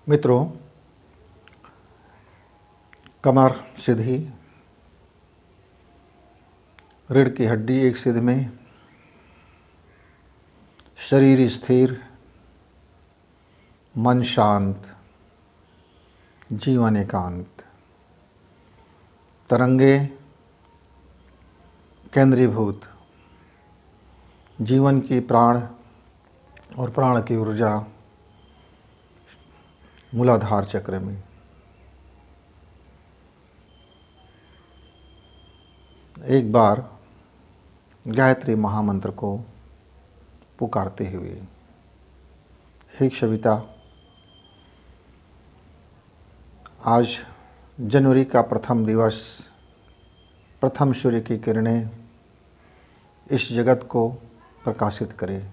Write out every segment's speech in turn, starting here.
मित्रों, कमर सीधी, रीढ़ की हड्डी एक सिध में, शरीर स्थिर, मन शांत, जीवन एकांत, तरंगे केंद्रीभूत, जीवन की प्राण और प्राण की ऊर्जा मूलाधार चक्र में। एक बार गायत्री महामंत्र को पुकारते हुए, हे क्षविता, आज जनवरी का प्रथम दिवस, प्रथम सूर्य की किरणें इस जगत को प्रकाशित करे,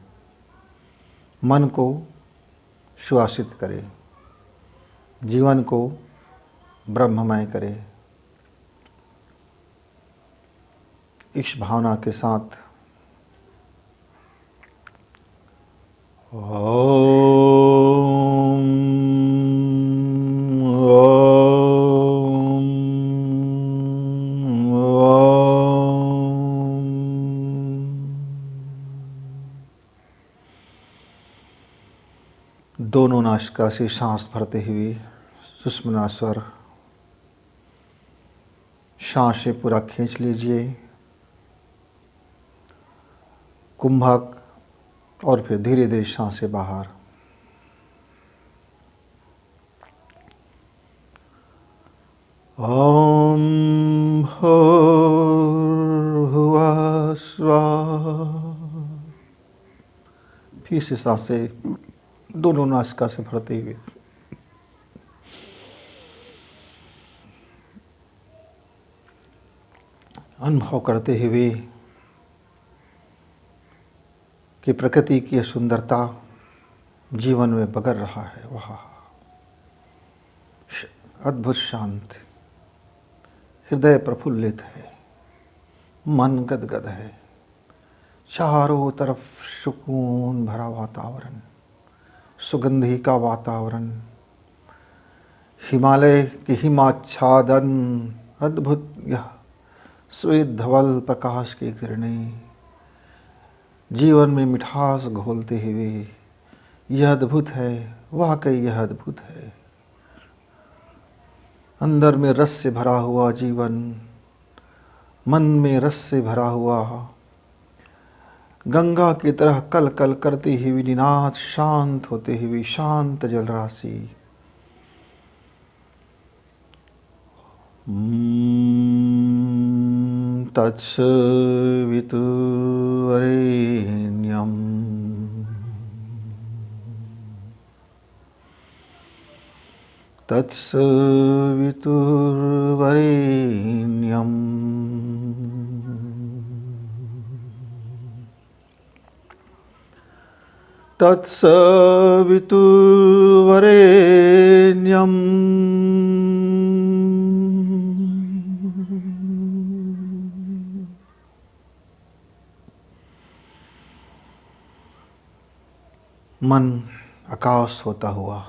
मन को सुवासित करे, जीवन को ब्रह्ममय करे। इस भावना के साथ ओम ओम ओम। दोनों नासिका से सांस भरते हुए सुषुम्ना स्वर सांसें पूरा खींच लीजिए, कुंभक, और फिर धीरे धीरे सांसें बाहर। ओम भूर्भुवः स्वः। फिर से सांसें दोनों नासिका से भरते हुए अनुभव करते हुए कि प्रकृति की सुंदरता जीवन में बगर रहा है। वह अद्भुत शांत, हृदय प्रफुल्लित है, मन गदगद है, चारों तरफ सुकून भरा वातावरण, सुगंधी का वातावरण, हिमालय के हिमाच्छादन, अद्भुत यह श्वेत धवल प्रकाश की किरणें जीवन में मिठास घोलते हुए, यह अद्भुत है, वाकई यह अद्भुत है। अंदर में रस से भरा हुआ जीवन, मन में रस से भरा हुआ, गंगा की तरह कल कल करती हुई निनाद शांत होते हुए शांत जलराशि। तत्सवितुर्वरेण्यं तत्सवितुर्वरेण्यं तत्सवितुर्वरेण्यं मन आकाश होता हुआ,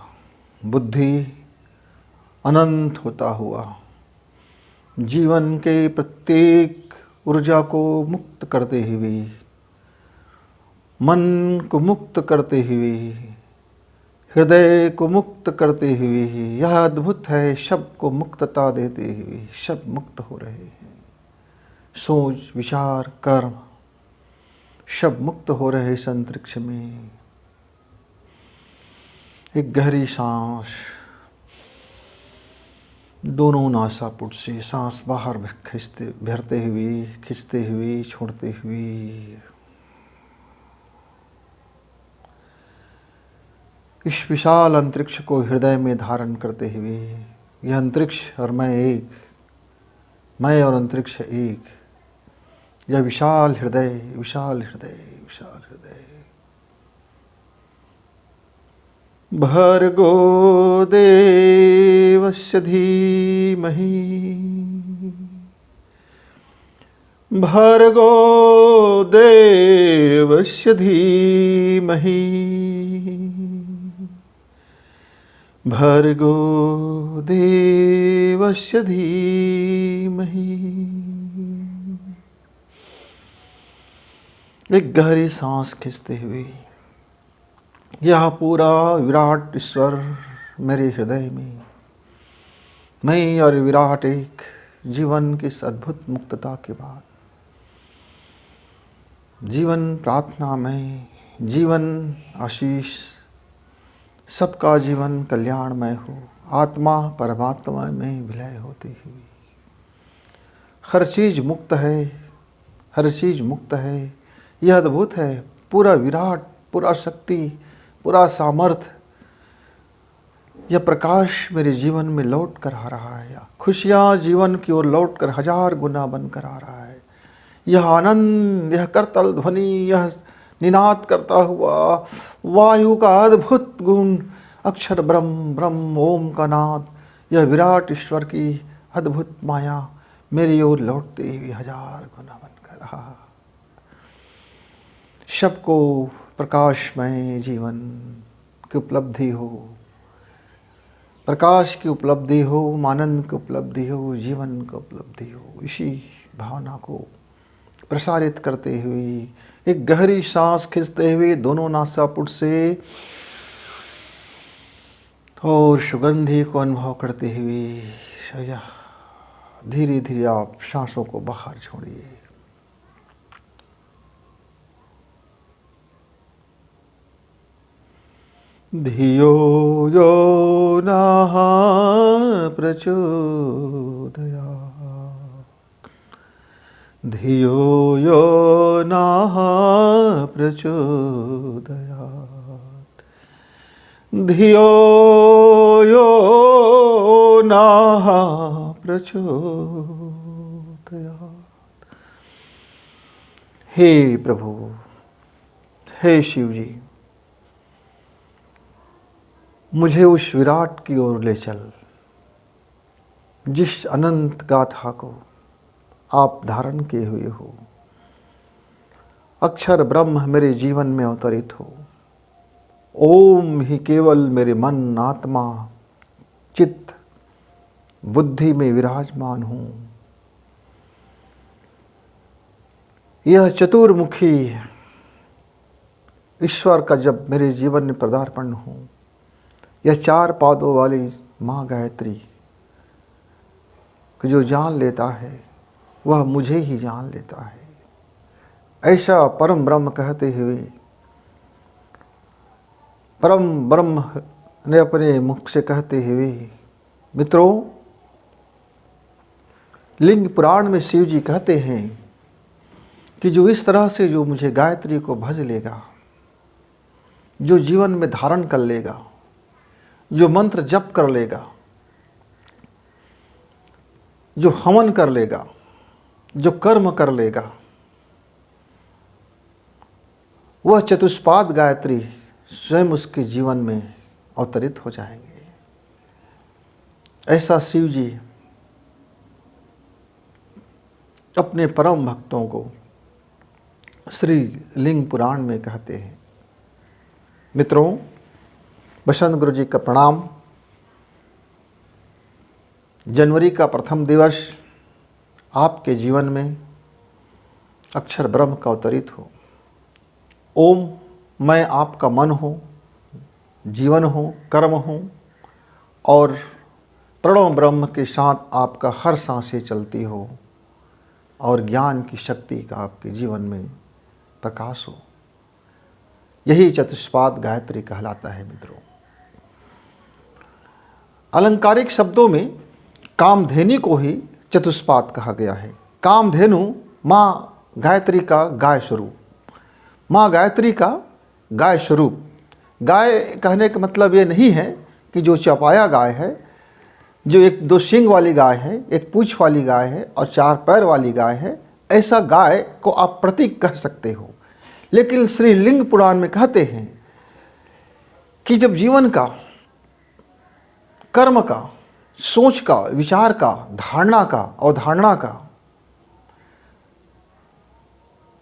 बुद्धि अनंत होता हुआ, जीवन के प्रत्येक ऊर्जा को मुक्त करते हुए, मन को मुक्त करते हुए, हृदय को मुक्त करते हुए, यह अद्भुत है। सब को मुक्तता देते हुए सब मुक्त हो रहे हैं। सोच, विचार, कर्म सब मुक्त हो रहे इस अंतरिक्ष में। एक गहरी सांस दोनों नासापुट से, सांस बाहर भरते हुए, खींचते हुए, छोड़ते हुए। इस विशाल अंतरिक्ष को हृदय में धारण करते हुए, यह अंतरिक्ष और मैं एक, मैं और अंतरिक्ष एक, यह विशाल हृदय, विशाल हृदय, विशाल हृदय। भर्गो देवस्य धीमहि, भर्गो देवस्य धीमहि, भर्गो देवस्य धीमहि। एक गहरी सांस खींचते हुए यह पूरा विराट ईश्वर मेरे हृदय में, मैं और विराट एक, जीवन की इस अद्भुत मुक्तता के बाद जीवन प्रार्थना में, जीवन आशीष, सबका जीवन कल्याणमय हो, आत्मा परमात्मा में विलय होती हुई, हर चीज़ मुक्त है, हर चीज़ मुक्त है। यह अद्भुत है, पूरा विराट, पूरा शक्ति, पूरा सामर्थ्य, यह प्रकाश मेरे जीवन में लौट कर आ रहा है। खुशियाँ जीवन की ओर लौट कर 1000 गुना बनकर आ रहा है। यह आनंद, यह करतल ध्वनि, यह निनाद करता हुआ वायु का अद्भुत गुण, अक्षर ब्रह्म, ब्रह्म ओम का नाद, यह विराट ईश्वर की अद्भुत माया मेरी ओर लौटते हुए 1000 गुना बनकर रहा। सबको प्रकाशमय जीवन की उपलब्धि हो, प्रकाश की उपलब्धि हो, आनंद की उपलब्धि हो, जीवन की उपलब्धि हो। इसी भावना को प्रसारित करते हुए एक गहरी सांस खींचते हुए दोनों नासापुट से और सुगंधी को अनुभव करते हुए धीरे धीरे आप सांसों को बाहर छोड़िए। धियो यो नः प्रचोदयात्, धियो यो नः प्रचोदयात्, धियो यो नः प्रचोदयात्। हे प्रभु, हे शिव जी, मुझे उस विराट की ओर ले चल, जिस अनंत गाथा को आप धारण किए हुए हो। अक्षर ब्रह्म मेरे जीवन में अवतरित हो। ओम ही केवल मेरे मन, आत्मा, चित्त, बुद्धि में विराजमान हूँ। यह चतुर्मुखी ईश्वर का जब मेरे जीवन में पदार्पण हो, यह 4 पादों वाली माँ गायत्री को जो जान लेता है वह मुझे ही जान लेता है, ऐसा परम ब्रह्म कहते हुए परम ब्रह्म ने अपने मुख से कहते हुए, मित्रों, लिंग पुराण में शिव जी कहते हैं कि जो इस तरह से जो मुझे गायत्री को भज लेगा, जो जीवन में धारण कर लेगा, जो मंत्र जप कर लेगा, जो हवन कर लेगा, जो कर्म कर लेगा, वह चतुष्पाद गायत्री स्वयं उसके जीवन में अवतरित हो जाएंगे। ऐसा शिव जी अपने परम भक्तों को श्री लिंग पुराण में कहते हैं। मित्रों, बसंत गुरु जी का प्रणाम। जनवरी का प्रथम दिवस आपके जीवन में अक्षर ब्रह्म का अवतरित हो। ओम मैं आपका मन हो, जीवन हो, कर्म हो और प्रणव ब्रह्म के साथ आपका हर सांसें चलती हो और ज्ञान की शक्ति का आपके जीवन में प्रकाश हो। यही चतुष्पाद गायत्री कहलाता है। मित्रों, अलंकारिक शब्दों में कामधेनु को ही चतुष्पाद कहा गया है। कामधेनु माँ गायत्री का गाय स्वरूप, माँ गायत्री का गाय स्वरूप। गाय कहने का मतलब ये नहीं है कि जो चौपाया गाय है, जो 1-2 सींग वाली गाय है, एक पूंछ वाली गाय है और 4 पैर वाली गाय है, ऐसा गाय को आप प्रतीक कह सकते हो। लेकिन श्री लिंग पुराण में कहते हैं कि जब जीवन का, कर्म का, सोच का, विचार का, धारणा का, अवधारणा का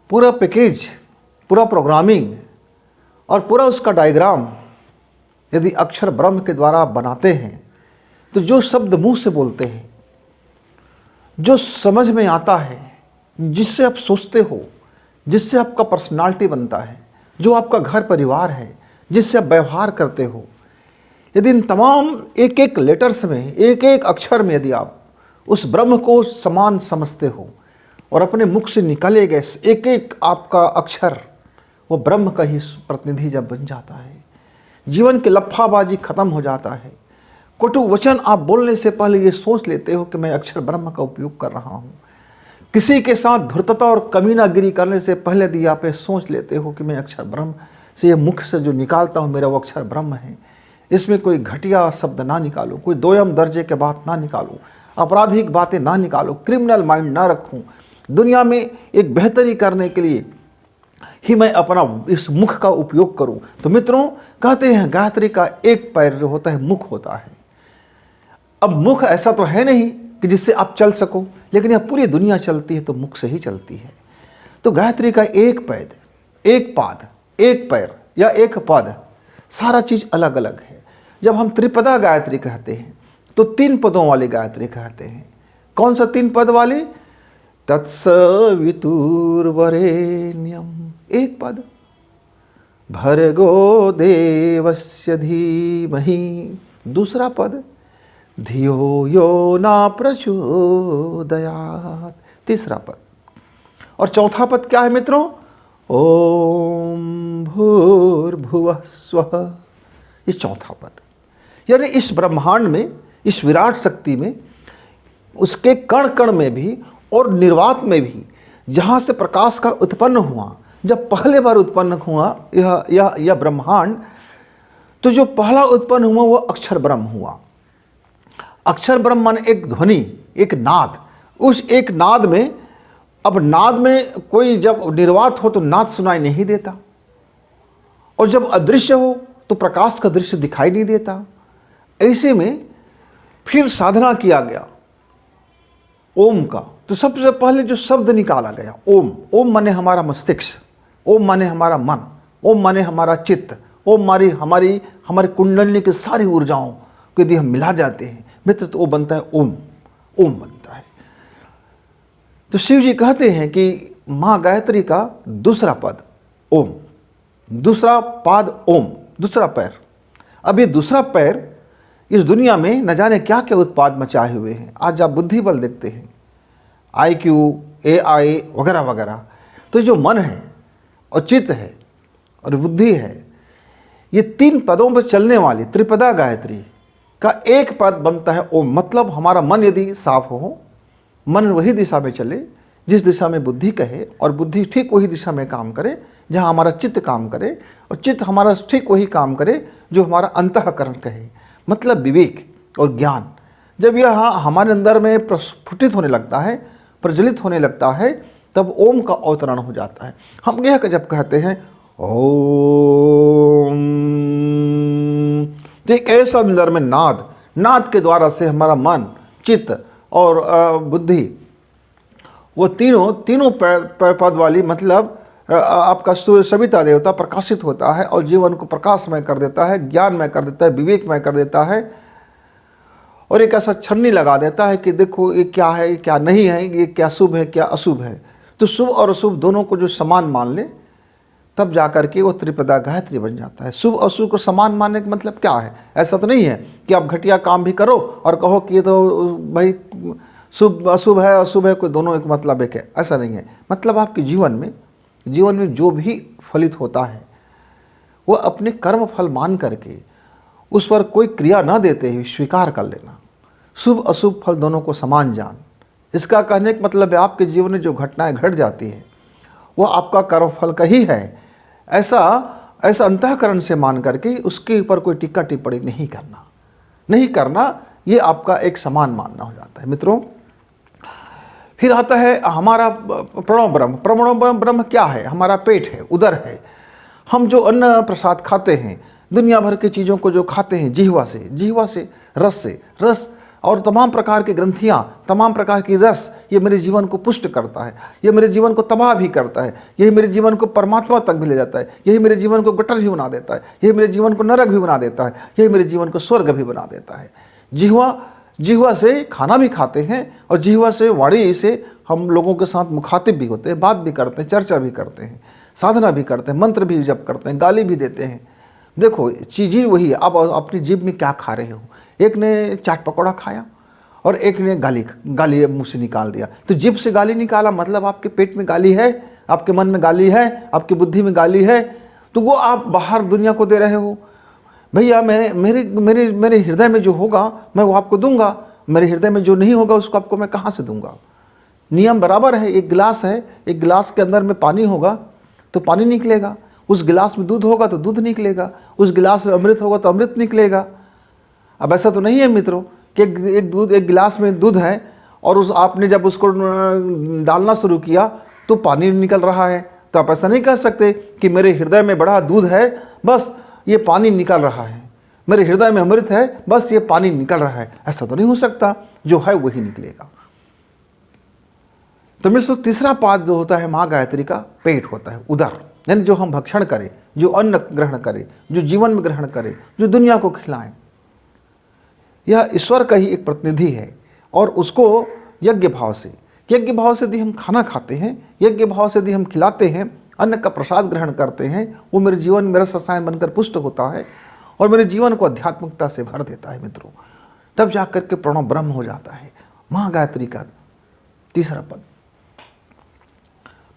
पूरा पैकेज, पूरा प्रोग्रामिंग और पूरा उसका डायग्राम यदि अक्षर ब्रह्म के द्वारा आप बनाते हैं तो जो शब्द मुंह से बोलते हैं, जो समझ में आता है, जिससे आप सोचते हो, जिससे आपका पर्सनालिटी बनता है, जो आपका घर परिवार है, जिससे आप व्यवहार करते हो, यदि इन तमाम एक एक लेटर्स में, एक एक अक्षर में यदि आप उस ब्रह्म को समान समझते हो और अपने मुख से निकले गए एक एक आपका अक्षर वो ब्रह्म का ही प्रतिनिधि जब बन जाता है, जीवन की लफ्फाबाजी खत्म हो जाता है। कटु वचन आप बोलने से पहले ये सोच लेते हो कि मैं अक्षर ब्रह्म का उपयोग कर रहा हूँ। किसी के साथ धूर्तता और कमीनागिरी करने से पहले यदि आप ये सोच लेते हो कि मैं अक्षर ब्रह्म से, ये मुख से जो निकालता हूँ मेरा वो अक्षर ब्रह्म है, इसमें कोई घटिया शब्द ना निकालो, कोई दोयम दर्जे के बात ना निकालो, आपराधिक बातें ना निकालो, क्रिमिनल माइंड ना रखूँ, दुनिया में एक बेहतरी करने के लिए ही मैं अपना इस मुख का उपयोग करूं। तो मित्रों, कहते हैं गायत्री का एक पैर जो होता है मुख होता है। अब मुख ऐसा तो है नहीं कि जिससे आप चल सको, लेकिन यह पूरी दुनिया चलती है तो मुख से ही चलती है। तो गायत्री का एक पैद, एक पाद, एक पैर या एक पद, सारा चीज अलग अलग है। जब हम त्रिपदा गायत्री कहते हैं तो 3 पदों वाली गायत्री कहते हैं। कौन सा 3 पद वाली? तत्सवितुर्वरेण्यम एक पद, भर्गो देवस्य धीमहि दूसरा पद, धियो यो न प्रचोदयात् तीसरा पद, और चौथा पद क्या है मित्रों? ओम भूर्भुवः स्वः, ये चौथा पद। यानी इस ब्रह्मांड में, इस विराट शक्ति में, उसके कण कण में भी और निर्वात में भी, जहाँ से प्रकाश का उत्पन्न हुआ, जब पहले बार उत्पन्न हुआ यह ब्रह्मांड, तो जो पहला उत्पन्न हुआ वो अक्षर ब्रह्म हुआ। अक्षर ब्रह्म माने एक ध्वनि, एक नाद। उस एक नाद में, अब नाद में कोई जब निर्वात हो तो नाद सुनाई नहीं देता, और जब अदृश्य हो तो प्रकाश का दृश्य दिखाई नहीं देता। ऐसे में फिर साधना किया गया ओम का। तो सबसे पहले जो शब्द निकाला गया ओम, ओम माने हमारा मस्तिष्क, ओम माने हमारा मन, ओम माने हमारा चित्त, ओम मारी हमारी कुंडली की सारी ऊर्जाओं को यदि हम मिला जाते हैं मित्र तो वो बनता है ओम, ओम बनता है। तो शिव जी कहते हैं कि माँ गायत्री का दूसरा पद ओम, दूसरा पाद ओम, दूसरा पैर। अब ये दूसरा पैर इस दुनिया में न जाने क्या क्या उत्पाद मचाए हुए हैं। आज आप बुद्धि बल देखते हैं, IQ, AI वगैरह वगैरह। तो जो मन है और चित्त है और बुद्धि है, ये 3 पदों पर चलने वाली त्रिपदा गायत्री का एक पद बनता है ओम। मतलब हमारा मन यदि साफ हो, मन वही दिशा में चले जिस दिशा में बुद्धि कहे, और बुद्धि ठीक वही दिशा में काम करे जहाँ हमारा चित्त काम करे, और चित्त हमारा ठीक वही काम करे जो हमारा अंतःकरण कहे, मतलब विवेक और ज्ञान। जब यह हमारे अंदर में प्रस्फुटित होने लगता है, प्रज्वलित होने लगता है, तब ओम का अवतरण हो जाता है। हम यह जब कहते हैं ओम, तो एक ऐसा अंदर में नाद के द्वारा से हमारा मन, चित्त और बुद्धि, वो तीनों पद वाली, मतलब आपका सूर्य सविता देवता प्रकाशित होता है और जीवन को प्रकाशमय कर देता है, ज्ञानमय कर देता है, विवेकमय कर देता है, और एक ऐसा छन्नी लगा देता है कि देखो ये क्या है, क्या नहीं है, ये क्या शुभ है, क्या अशुभ है। तो शुभ और अशुभ दोनों को जो समान मान ले, तब जाकर के वो त्रिपदा गायत्री बन जाता है। शुभ अशुभ को समान मानने का मतलब क्या है? ऐसा तो नहीं है कि आप घटिया काम भी करो और कहो कि ये तो भाई शुभ अशुभ है, अशुभ है, कोई दोनों एक मतलब एक है, ऐसा नहीं है। मतलब आपके जीवन में जो भी फलित होता है वो अपने कर्म फल मान करके उस पर कोई क्रिया न देते हुए स्वीकार कर लेना। शुभ अशुभ फल दोनों को समान जान। इसका कहने का मतलब है आपके जीवन में जो घटनाएं घट जाती हैं वो आपका कर्म फल का ही है, ऐसा अंतःकरण से मान करके उसके ऊपर कोई टिक्का टिप्पणी नहीं करना, ये आपका एक समान मानना हो जाता है। मित्रों, फिर आता है हमारा प्रणव ब्रह्म। प्रणव ब्रह्म क्या है? हमारा पेट है, उदर है। हम जो अन्न प्रसाद खाते हैं, दुनिया भर की चीज़ों को जो खाते हैं जिह्वा से, रस और तमाम प्रकार की ग्रंथियाँ, तमाम प्रकार की रस, ये मेरे जीवन को पुष्ट करता है, ये मेरे जीवन को तबाह भी करता है, यही मेरे जीवन को परमात्मा तक भी ले जाता है, यही मेरे जीवन को गटर भी बना देता है, यही मेरे जीवन को नरक भी बना देता है, यही मेरे जीवन को स्वर्ग भी बना देता है। जिह्वा से खाना भी खाते हैं और जिह्वा से, वाणी से हम लोगों के साथ मुखातिब भी होते हैं, बात भी करते हैं, चर्चा भी करते हैं, साधना भी करते हैं, मंत्र भी जप करते हैं, गाली भी देते हैं। देखो चीज़ ही वही है। अब अपनी जीभ में क्या खा रहे हो? एक ने चाट पकौड़ा खाया और एक ने गाली मुंह से निकाल दिया। तो जीभ से गाली निकाला मतलब आपके पेट में गाली है, आपके मन में गाली है, आपकी बुद्धि में गाली है, तो वो आप बाहर दुनिया को दे रहे हो। भैया मेरे हृदय में जो होगा मैं वो आपको दूंगा, मेरे हृदय में जो नहीं होगा उसको आपको मैं कहाँ से दूंगा? नियम बराबर है। एक गिलास है, एक गिलास के अंदर में पानी होगा तो पानी निकलेगा, उस गिलास में दूध होगा तो दूध निकलेगा, उस गिलास में अमृत होगा तो अमृत निकलेगा। अब ऐसा तो नहीं है मित्रों कि एक गिलास में दूध है और आपने जब उसको डालना शुरू किया तो पानी निकल रहा है। तो आप ऐसा नहीं कह सकते कि मेरे हृदय में बड़ा दूध है, बस ये पानी निकल रहा है, मेरे हृदय में अमृत है, बस ये पानी निकल रहा है। ऐसा तो नहीं हो सकता, जो है वही निकलेगा। तो मित्रों, तीसरा पाद जो होता है महागायत्री का, पेट होता है, उदर, यानी जो हम भक्षण करें, जो अन्न ग्रहण करें, जो जीवन में ग्रहण करें, जो दुनिया को खिलाएं, यह ईश्वर का ही एक प्रतिनिधि है। और उसको यज्ञ भाव से यदि हम खाना खाते हैं, यज्ञ भाव से यदि हम खिलाते हैं, अन्न का प्रसाद ग्रहण करते हैं, वो मेरे जीवन में रस रसायन बनकर पुष्ट होता है और मेरे जीवन को आध्यात्मिकता से भर देता है मित्रों। तब जाकर के प्रणव ब्रह्म हो जाता है। महागायत्री का तीसरा पद।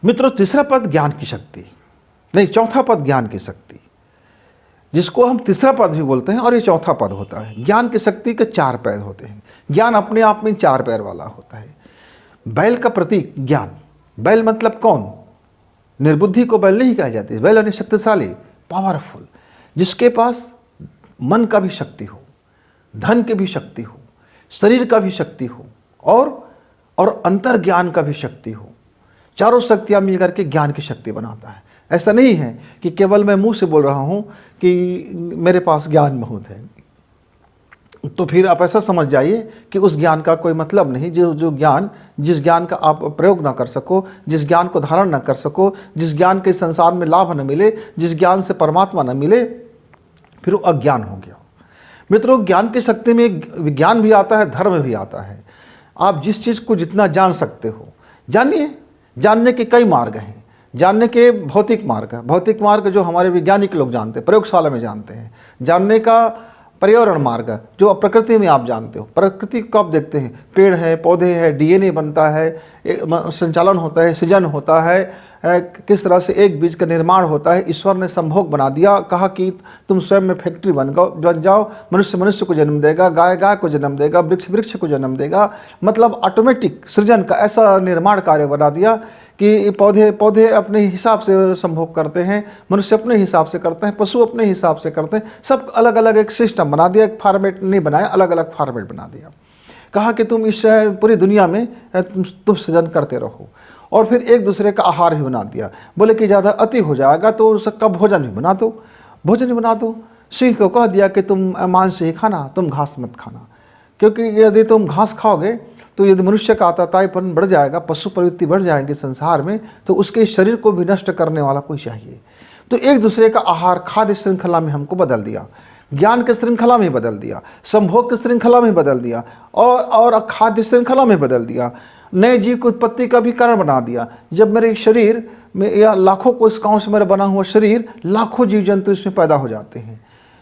मित्रों, तीसरा पद ज्ञान की शक्ति, नहीं चौथा पद ज्ञान की शक्ति, जिसको हम तीसरा पद भी बोलते हैं, और ये चौथा पद होता है। ज्ञान की शक्ति के 4 पैर होते हैं। ज्ञान अपने आप में 4 पैर वाला होता है। बैल का प्रतीक ज्ञान। बैल मतलब कौन? निर्बुद्धि को बैल नहीं कहा जाती। बैल यानी शक्तिशाली, पावरफुल, जिसके पास मन का भी शक्ति हो, धन की भी शक्ति हो, शरीर का भी शक्ति हो और अंतर ज्ञान का भी शक्ति हो। चारों शक्तियाँ मिलकर के ज्ञान की शक्ति बनाता है। ऐसा नहीं है कि केवल मैं मुंह से बोल रहा हूँ कि मेरे पास ज्ञान बहुत है, तो फिर आप ऐसा समझ जाइए कि उस ज्ञान का कोई मतलब नहीं। जिस ज्ञान का आप प्रयोग ना कर सको, जिस ज्ञान को धारण ना कर सको, जिस ज्ञान के संसार में लाभ न मिले, जिस ज्ञान से परमात्मा न मिले, फिर वो अज्ञान हो गया। मित्रों, ज्ञान की शक्ति में विज्ञान भी आता है, धर्म भी आता है। आप जिस चीज़ को जितना जान सकते हो जानिए। जानने के कई मार्ग हैं। जानने के भौतिक मार्ग जो हमारे वैज्ञानिक लोग जानते हैं, प्रयोगशाला में जानते हैं। जानने का पर्यावरण मार्ग जो प्रकृति में आप जानते हो, प्रकृति को आप देखते हैं, पेड़ है, पौधे हैं, डीएनए बनता है, संचालन होता है, सृजन होता है, किस तरह से एक बीज का निर्माण होता है। ईश्वर ने संभोग बना दिया, कहा कि तुम स्वयं में फैक्ट्री बन जाओ। मनुष्य को जन्म देगा, गाय को जन्म देगा, वृक्ष को जन्म देगा। मतलब ऑटोमेटिक सृजन का ऐसा निर्माण कार्य बना दिया कि पौधे अपने हिसाब से संभोग करते हैं, मनुष्य अपने हिसाब से करते हैं, पशु अपने हिसाब से करते हैं। सब अलग अलग एक सिस्टम बना दिया, एक फॉर्मेट नहीं बनाया, अलग अलग फॉर्मेट बना दिया। कहा कि तुम इस पूरी दुनिया में तुम सृजन करते रहो। और फिर एक दूसरे का आहार भी बना दिया। बोले कि ज़्यादा अति हो जाएगा तो उसका भोजन भी बना दो। सिंह को कह दिया कि तुम मांस ही खाना, तुम घास मत खाना, क्योंकि यदि तुम घास खाओगे तो यदि मनुष्य का आतताईपन बढ़ जाएगा, पशु प्रवृत्ति बढ़ जाएगी संसार में, तो उसके शरीर को भी नष्ट करने वाला कोई चाहिए। तो एक दूसरे का आहार खाद्य श्रृंखला में हमको बदल दिया, ज्ञान के श्रृंखला में बदल दिया, संभोग की श्रृंखला में बदल दिया और खाद्य श्रृंखला में बदल दिया। नए जीव की उत्पत्ति का भी कारण बना दिया। जब मेरे शरीर में या लाखों कोशिकाओं से मेरा बना हुआ शरीर, लाखों जीव जंतु इसमें पैदा हो जाते हैं।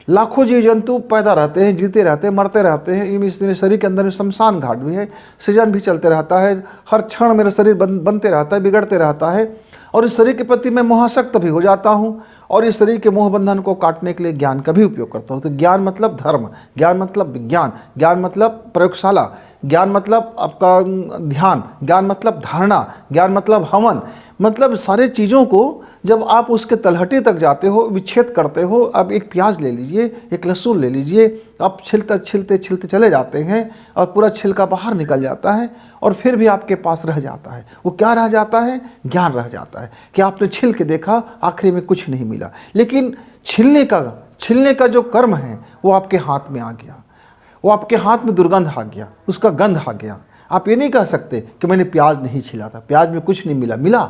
लाखों जीव जंतु पैदा रहते हैं, जीते रहते हैं, मरते रहते हैं। इसमें शरीर के अंदर में शमशान घाट भी है, सृजन भी चलते रहता है। हर क्षण मेरा शरीर बनते रहता है, बिगड़ते रहता है। और इस शरीर के प्रति मैं मोहासक्त भी हो जाता हूँ और इस शरीर के मोह बंधन को काटने के लिए ज्ञान का भी उपयोग करता हूँ। तो ज्ञान मतलब धर्म, ज्ञान मतलब विज्ञान, ज्ञान मतलब प्रयोगशाला, ज्ञान मतलब आपका ध्यान, ज्ञान मतलब धारणा, ज्ञान मतलब हवन। मतलब सारे चीज़ों को जब आप उसके तलहटी तक जाते हो, विच्छेद करते हो। अब एक प्याज ले लीजिए, एक लहसुन ले लीजिए, आप छिलते चले जाते हैं और पूरा छिलका बाहर निकल जाता है और फिर भी आपके पास रह जाता है। वो क्या रह जाता है? ज्ञान रह जाता है कि आपने छिल के देखा, आखिरी में कुछ नहीं मिला, लेकिन छिलने का जो कर्म है वो आपके हाथ में आ गया। वो आपके हाथ में दुर्गंध आ गया, उसका गंध आ गया। आप ये नहीं कह सकते कि मैंने प्याज नहीं छिला था, प्याज में कुछ नहीं मिला, मिला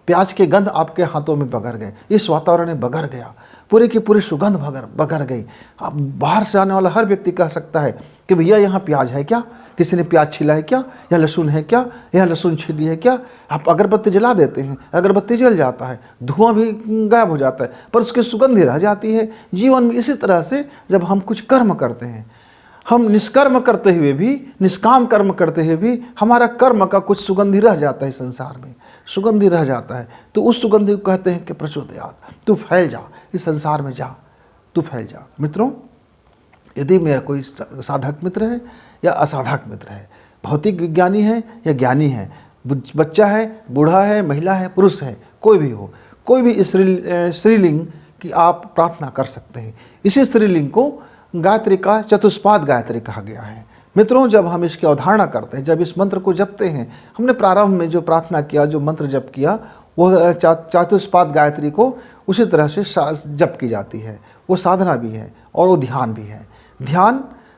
प्याज के गंध आपके हाथों में बगर गए, इस वातावरण में बगर गया, पूरे की पूरी सुगंध बगर गई। अब बाहर से आने वाला हर व्यक्ति कह सकता है कि भैया यहाँ प्याज है क्या, किसी ने प्याज छिला है क्या, या लहसुन है क्या, यहाँ लहसुन छिली है क्या। आप अगरबत्ती जला देते हैं, अगरबत्ती जल जाता है, धुआं भी गायब हो जाता है, पर उसकी सुगंध ही रह जाती है। जीवन में इसी तरह से जब हम कुछ कर्म करते हैं, हम निष्कर्म करते हुए भी, निष्काम कर्म करते हुए भी हमारा कर्म का कुछ सुगंधी रह जाता है, संसार में सुगंधी रह जाता है। तो उस सुगंधी को कहते हैं कि प्रचोदयात, तू फैल जा, इस संसार में जा, तू फैल जा। मित्रों, यदि मेरा कोई साधक मित्र है या असाधक मित्र है, भौतिक विज्ञानी है या ज्ञानी है, बच्चा है, बूढ़ा है, महिला है, पुरुष है, कोई भी हो, कोई भी स्त्रीलिंग की आप प्रार्थना कर सकते हैं। इसी स्त्रीलिंग को गायत्री का चतुष्पाद गायत्री कहा गया है। मित्रों, जब हम इसकी अवधारणा करते हैं, जब इस मंत्र को जपते हैं, हमने प्रारंभ में जो प्रार्थना किया, जो मंत्र जप किया, वह चतुष्पाद गायत्री को उसी तरह से जप की जाती है। वो साधना भी है और वो ध्यान भी है।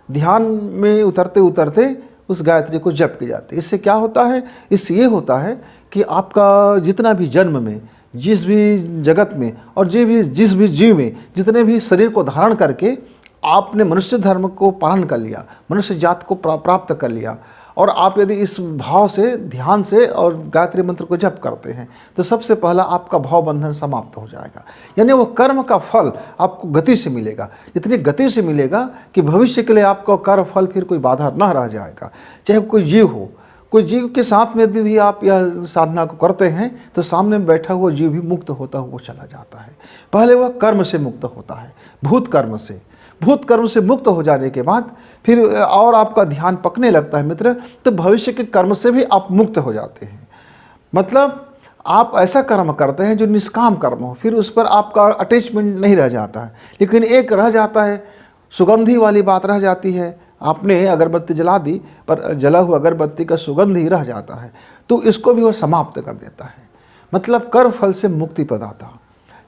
ध्यान में उतरते उतरते उस गायत्री को जप की जाती है। इससे क्या होता है? इससे ये होता है कि आपका जितना भी जन्म में, जिस भी जगत में और जिस भी जीव में जितने भी शरीर को धारण करके आपने मनुष्य धर्म को पालन कर लिया, मनुष्य जात को प्राप्त कर लिया, और आप यदि इस भाव से, ध्यान से और गायत्री मंत्र को जप करते हैं, तो सबसे पहला आपका भाव बंधन समाप्त हो जाएगा। यानी वो कर्म का फल आपको गति से मिलेगा, इतनी गति से मिलेगा कि भविष्य के लिए आपका कर्म फल फिर कोई बाधा न रह जाएगा। चाहे कोई जीव हो, कोई जीव के साथ में यदि भी आप यह साधना को करते हैं, तो सामने में बैठा हुआ जीव भी मुक्त होता हुआ चला जाता है। पहले वह कर्म से मुक्त होता है, भूत कर्म से मुक्त हो जाने के बाद फिर और आपका ध्यान पकने लगता है मित्र, तो भविष्य के कर्म से भी आप मुक्त हो जाते हैं। मतलब आप ऐसा कर्म करते हैं जो निष्काम कर्म हो, फिर उस पर आपका अटैचमेंट नहीं रह जाता है। लेकिन एक रह जाता है, सुगंधी वाली बात रह जाती है। आपने अगरबत्ती जला दी, पर जला हुआ अगरबत्ती का सुगंध ही रह जाता है, तो इसको भी वो समाप्त कर देता है। मतलब कर्म फल से मुक्ति प्रदाता,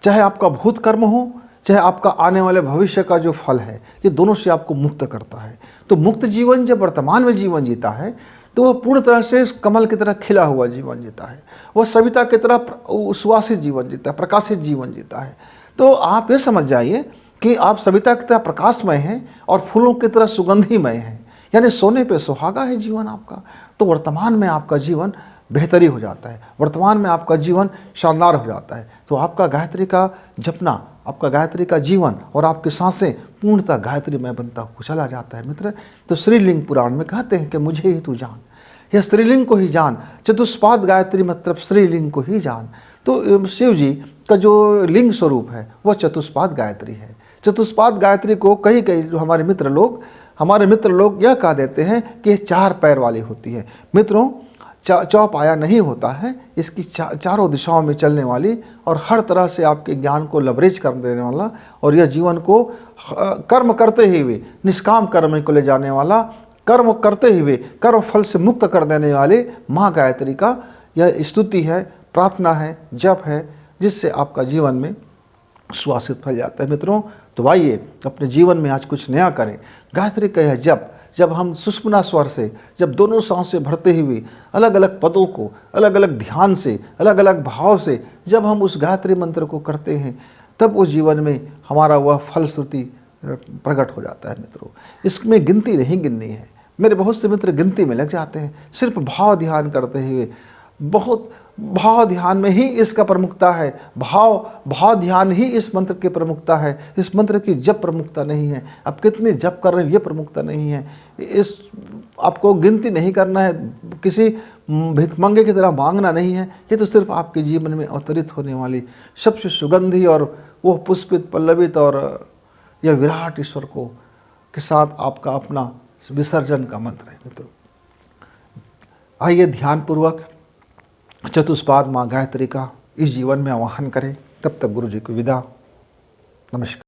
चाहे आपका भूत कर्म हो, चाहे आपका आने वाले भविष्य का जो फल है, ये दोनों से आपको मुक्त करता है। तो मुक्त जीवन जब वर्तमान में जीवन जीता है, तो वह पूर्ण तरह से कमल की तरह खिला हुआ जीवन जीता है, वह सविता की तरह सुवासित जीवन जीता है, प्रकाशित जीवन जीता है। तो आप ये समझ जाइए कि आप सविता की तरह प्रकाशमय हैं और फूलों की तरह सुगंधिमय हैं, यानी सोने पे सुहागा है जीवन आपका। तो वर्तमान में आपका जीवन बेहतरी हो जाता है, वर्तमान में आपका जीवन शानदार हो जाता है। तो आपका गायत्री का जपना, आपका गायत्री का जीवन और आपकी सांसें पूर्णतः गायत्री में बनता हुआ चला जाता है मित्र। तो श्रीलिंग पुराण में कहते हैं कि मुझे ही तू जान, यह स्त्रीलिंग को ही जान, चतुष्पाद गायत्री मतलब श्रीलिंग को ही जान। तो शिव जी का जो लिंग स्वरूप है वह चतुष्पाद गायत्री है। चतुष्पाद गायत्री को कई जो हमारे मित्र लोग यह कह देते हैं कि ये 4 पैर वाली होती है। मित्रों, चौपाया नहीं होता है, इसकी चारों दिशाओं में चलने वाली और हर तरह से आपके ज्ञान को लवरेज कर देने वाला, और यह जीवन को कर्म करते हुए निष्काम कर्म को ले जाने वाला, कर्म करते हुए कर्म फल से मुक्त कर देने वाले माँ गायत्री का यह स्तुति है, प्रार्थना है, जप है, जिससे आपका जीवन में सुवासित फल जाता है। मित्रों, तो आइए अपने जीवन में आज कुछ नया करें। गायत्री का यह जप, जब हम सुषुम्ना स्वर से, जब दोनों सांसें भरते हुए अलग अलग पदों को अलग अलग ध्यान से, अलग अलग भाव से जब हम उस गायत्री मंत्र को करते हैं, तब उस जीवन में हमारा वह फलश्रुति प्रकट हो जाता है। मित्रों, इसमें गिनती नहीं गिननी है। मेरे बहुत से मित्र गिनती में लग जाते हैं, सिर्फ भाव ध्यान करते हुए। बहुत भाव ध्यान में ही इसका प्रमुखता है, भाव ध्यान ही इस मंत्र की प्रमुखता है, इस मंत्र की जप प्रमुखता नहीं है। आप कितने जप कर रहे हैं ये प्रमुखता नहीं है। इस आपको गिनती नहीं करना है, किसी भिखमंगे की तरह मांगना नहीं है। ये तो सिर्फ आपके जीवन में अवतरित होने वाली सबसे सुगंधी और वो पुष्पित पल्लवित और यह विराट ईश्वर को के साथ आपका अपना विसर्जन का मंत्र है। मित्रों, आइए ध्यानपूर्वक चतुष्पाद माँ गायत्री का इस जीवन में आवाहन करें। तब तक गुरु जी को विदा। नमस्कार।